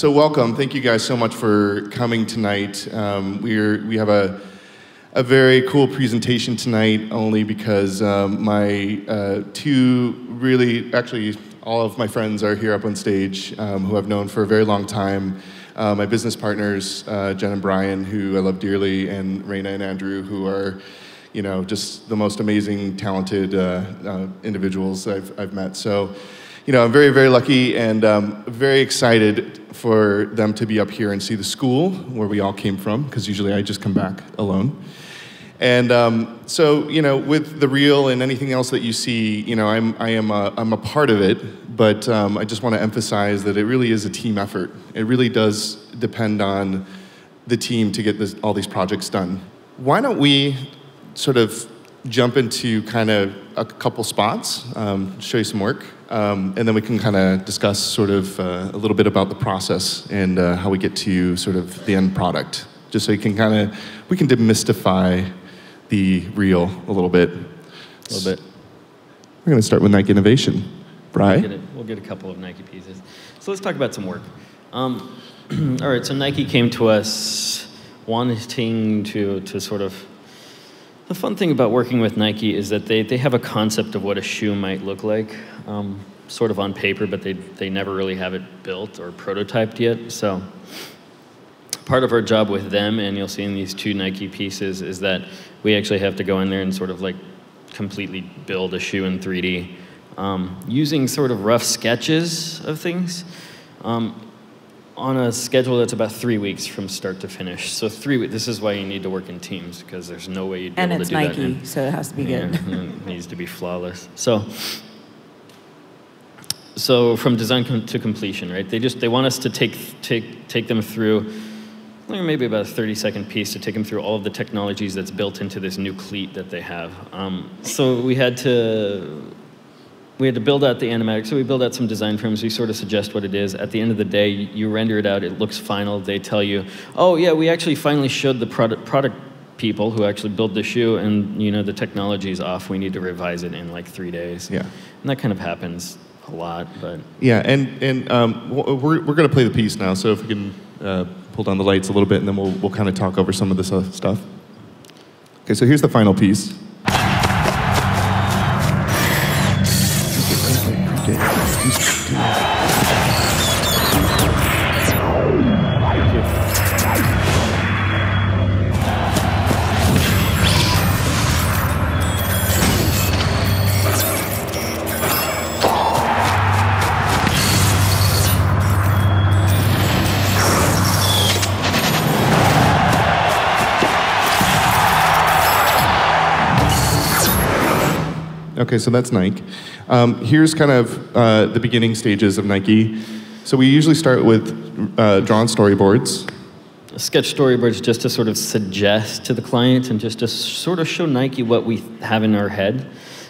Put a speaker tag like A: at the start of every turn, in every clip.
A: So welcome. Thank you guys so much for coming tonight. We have a very cool presentation tonight, only because my actually all of my friends are here up on stage, who I've known for a very long time. My business partners, Jen and Brian, who I love dearly, and Raina and Andrew, who are, you know, just the most amazing, talented individuals I've met. So, you know, I'm very, very lucky and very excited for them to be up here and see the school where we all came from, because usually I just come back alone. And so, you know, with the reel and anything else that you see, you know, I'm a part of it, but I just want to emphasize that it really is a team effort. It really does depend on the team to get all these projects done. Why don't we sort of jump into kind of a couple spots, show you some work, and then we can kind of discuss sort of a little bit about the process and how we get to sort of the end product, just so you can we can demystify the reel a little bit. We're going to start with Nike Innovation. Brian?
B: We'll get a couple of Nike pieces. So let's talk about some work. All right, so Nike came to us wanting to sort of... The fun thing about working with Nike is that they have a concept of what a shoe might look like, sort of on paper, but they never really have it built or prototyped yet. So part of our job with them, and you'll see in these two Nike pieces, is that we actually have to go in there and sort of like completely build a shoe in 3D, using sort of rough sketches of things, on a schedule that's about 3 weeks from start to finish. So this is why you need to work in teams, because there's no way you'd be able to do that.
C: And it's Nike, so it has to be good.
B: It needs to be flawless. So from design to completion, right? They want us to take them through maybe about a 30-second piece to take them through all of the technologies that's built into this new cleat that they have. So we had to build out the animatic. So we build out some design frames. We sort of suggest what it is. At the end of the day, you render it out. It looks final. They tell you, oh yeah, we actually finally showed the product people who actually build the shoe, and you know the technology is off. We need to revise it in like 3 days. Yeah. And that kind of happens a lot, but
A: yeah. And we're going to play the piece now. So if we can pull down the lights a little bit, and then we'll kind of talk over some of this stuff. Okay. So here's the final piece. Okay, so that's Nike. Here's kind of the beginning stages of Nike. So we usually start with drawn storyboards.
B: Sketch storyboards just to sort of suggest to the client and just to sort of show Nike what we have in our head.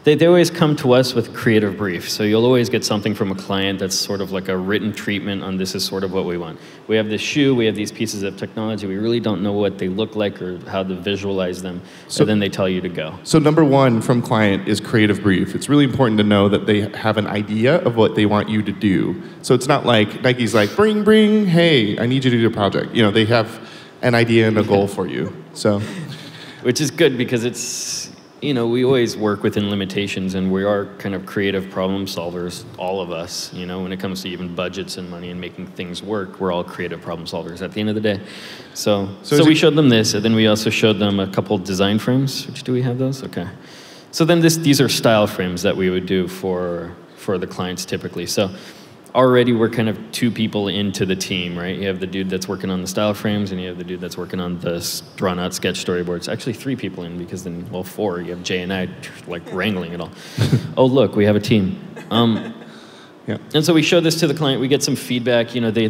B: They always come to us with a creative brief. So you'll always get something from a client that's sort of like a written treatment on this is sort of what we want. We have this shoe, we have these pieces of technology. We really don't know what they look like or how to visualize them. So then they tell you to go. So
A: number one from client is creative brief. It's really important to know that they have an idea of what they want you to do. So it's not like Nike's like, bring, hey, I need you to do a project. You know, they have an idea and a goal for you. So,
B: which is good because it's, you know, we always work within limitations, and we are kind of creative problem solvers, all of us, you know, when it comes to even budgets and money and making things work, we're all creative problem solvers at the end of the day. So we showed them this, and then we also showed them a couple design frames. Do we have those? Okay. So then these are style frames that we would do for the clients typically. So already we're kind of 2 people into the team, right? You have the dude that's working on the style frames, and you have the dude that's working on the drawn out sketch storyboards. Actually 3 people in, because then, well, 4. You have Jay and I like wrangling it all. Oh, look, we have a team.
A: Yeah.
B: And so we show this to the client. We get some feedback. You know, they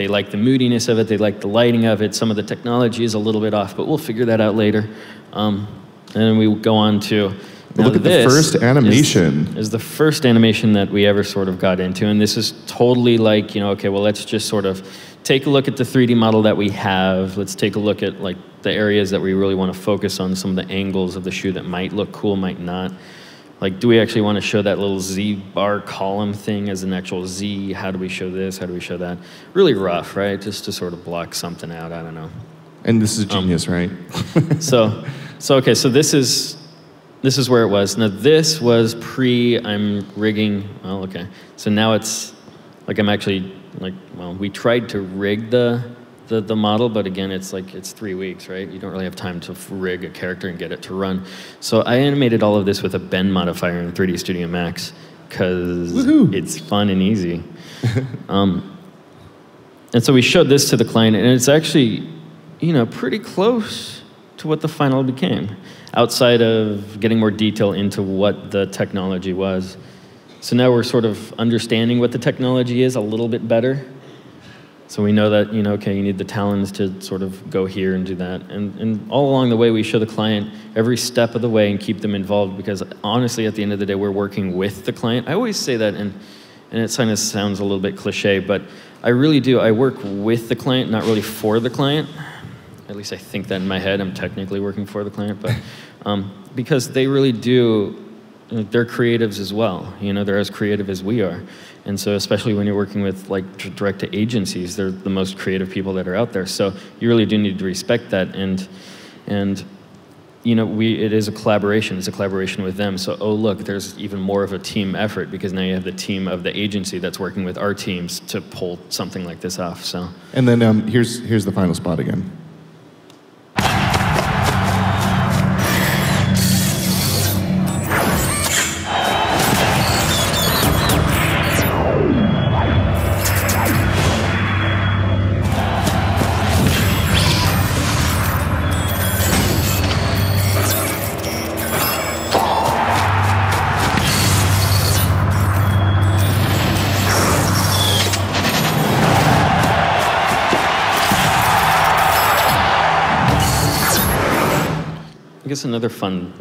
B: like the moodiness of it. They like the lighting of it. Some of the technology is a little bit off, but we'll figure that out later. And then we go on to...
A: Now look at the first animation.
B: Is the first animation that we ever sort of got into, and this is totally like, you know, okay, well, let's just sort of take a look at the 3D model that we have. Let's take a look at like the areas that we really want to focus on, some of the angles of the shoe that might look cool, might not. like, do we actually want to show that little Z bar column thing as an actual Z? How do we show this? How do we show that? Really rough, right? Just to sort of block something out. I don't know.
A: And this is genius, right?
B: So okay. So this is where it was. Now this was I'm rigging. Well, okay. So now it's like I'm actually like, well, we tried to rig the model, but again, it's 3 weeks, right? You don't really have time to rig a character and get it to run. So I animated all of this with a bend modifier in 3D Studio Max because it's fun and easy. And so we showed this to the client, and it's actually, pretty close to what the final became, outside of getting more detail into what the technology was. So now we're sort of understanding what the technology is a little bit better. So we know that, okay, you need the talons to sort of go here and do that. And all along the way, we show the client every step of the way and keep them involved, because honestly, at the end of the day, we're working with the client. I always say that, and it kind of sounds a little bit cliche, but I really do. I work with the client, not really for the client. At least I think that in my head. I'm technically working for the client, but because they really do, they're creatives as well. They're as creative as we are. And so especially when you're working with direct to agencies, they're the most creative people that are out there. So you really do need to respect that. And it is a collaboration. It's a collaboration with them. So, oh, look, there's even more of a team effort, because now you have the team of the agency that's working with our teams to pull something like this off. So.
A: And then here's the final spot again.
B: I guess another fun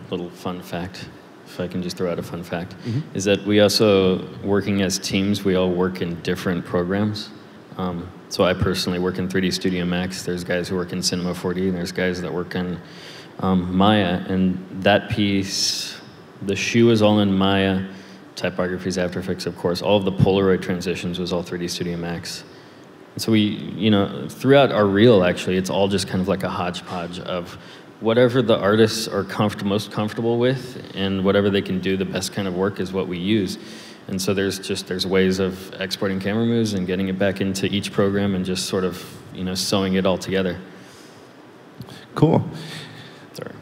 B: fact, if I can just throw out a fun fact, is that we also, working as teams, we all work in different programs. So I personally work in 3D Studio Max. There's guys who work in Cinema 4D, and there's guys that work in Maya. And that piece, the shoe is all in Maya, typography's After Effects, of course. All of the Polaroid transitions was all 3D Studio Max. And so we, throughout our reel, actually, it's all just kind of like a hodgepodge of whatever the artists are most comfortable with, and whatever they can do the best kind of work is what we use. And so there's ways of exporting camera moves and getting it back into each program and just sort of, sewing it all together.
A: Cool.
B: Sorry.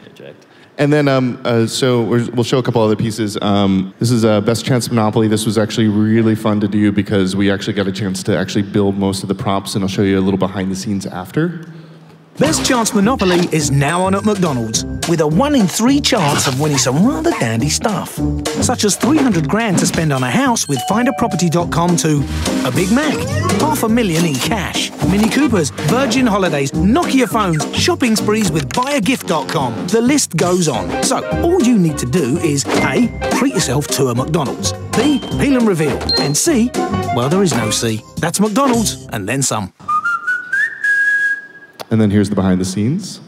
B: Eject.
A: And then, so we'll show a couple other pieces. This is Best Chance Monopoly. This was actually really fun to do because we actually got a chance to actually build most of the props, and I'll show you a little behind the scenes after.
C: Best Chance Monopoly is now on at McDonald's, with a 1 in 3 chance of winning some rather dandy stuff, such as 300 grand to spend on a house with findaproperty.com to a Big Mac, $500,000 in cash, Mini Coopers, Virgin Holidays, Nokia phones, shopping sprees with buyagift.com. The list goes on. So all you need to do is A, treat yourself to a McDonald's, B, peel and reveal, and C, well, there is no C. That's McDonald's and then some.
A: And then here's the behind the scenes.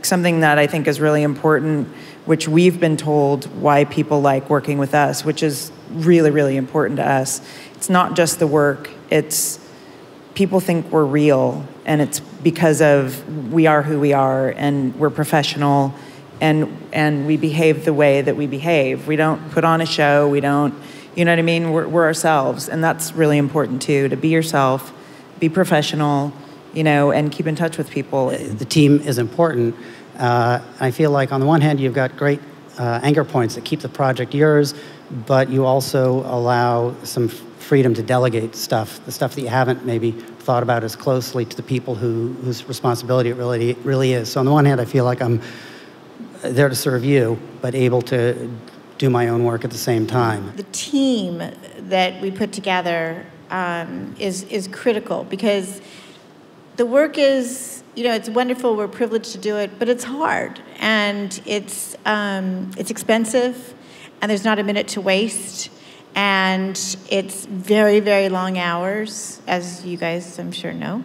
D: Something that I think is really important, which we've been told why people like working with us, which is really, really important to us. It's not just the work, it's people think we're real, and it's because of we are who we are, and we're professional, and we behave the way that we behave. We don't put on a show, we don't, you know what I mean? We're ourselves, and that's really important too, to be yourself be professional, you know, and keep in touch with people.
E: The team is important. I feel like on the one hand, you've got great anchor points that keep the project yours, but you also allow some freedom to delegate stuff, the stuff that you haven't maybe thought about as closely to the people whose responsibility it really is. So on the one hand, I feel like I'm there to serve you, but able to do my own work at the same time.
F: The team that we put together is critical, because the work is, you know, it's wonderful, we're privileged to do it, but it's hard, and it's expensive, and there's not a minute to waste, and it's very, very long hours, as you guys, I'm sure, know.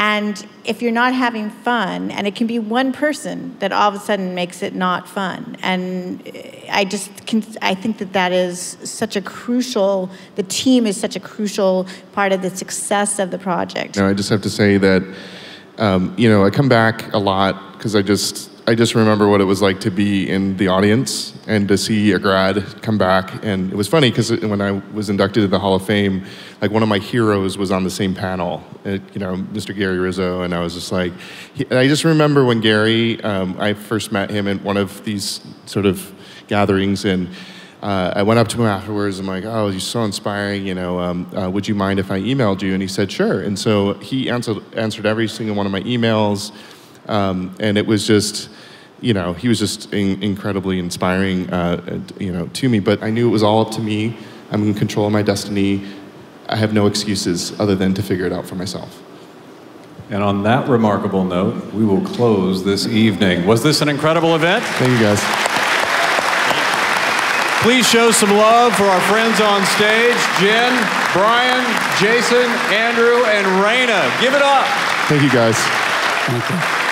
F: And if you're not having fun, and it can be one person that all of a sudden makes it not fun. And I think that is such a crucial, the team is such a crucial part of the success of the project.
A: I just have to say that, you know, I come back a lot because I just remember what it was like to be in the audience and to see a grad come back. And it was funny because when I was inducted to the Hall of Fame, like one of my heroes was on the same panel, you know, Mr. Gary Rizzo. And I was just like, I just remember when Gary, I first met him at one of these sort of gatherings, and I went up to him afterwards. I'm like, oh, you're so inspiring, you know, would you mind if I emailed you? And he said, sure. And so he answered every single one of my emails. And it was just, you know, he was just incredibly inspiring, you know, to me. But I knew it was all up to me. I'm in control of my destiny. I have no excuses other than to figure it out for myself.
G: And on that remarkable note, we will close this evening. Was this an incredible event?
A: Thank you, guys.
G: Please show some love for our friends on stage, Jen, Brian, Jayson, Andrew, and Raina. Give it up.
A: Thank you, guys.
E: Thank you.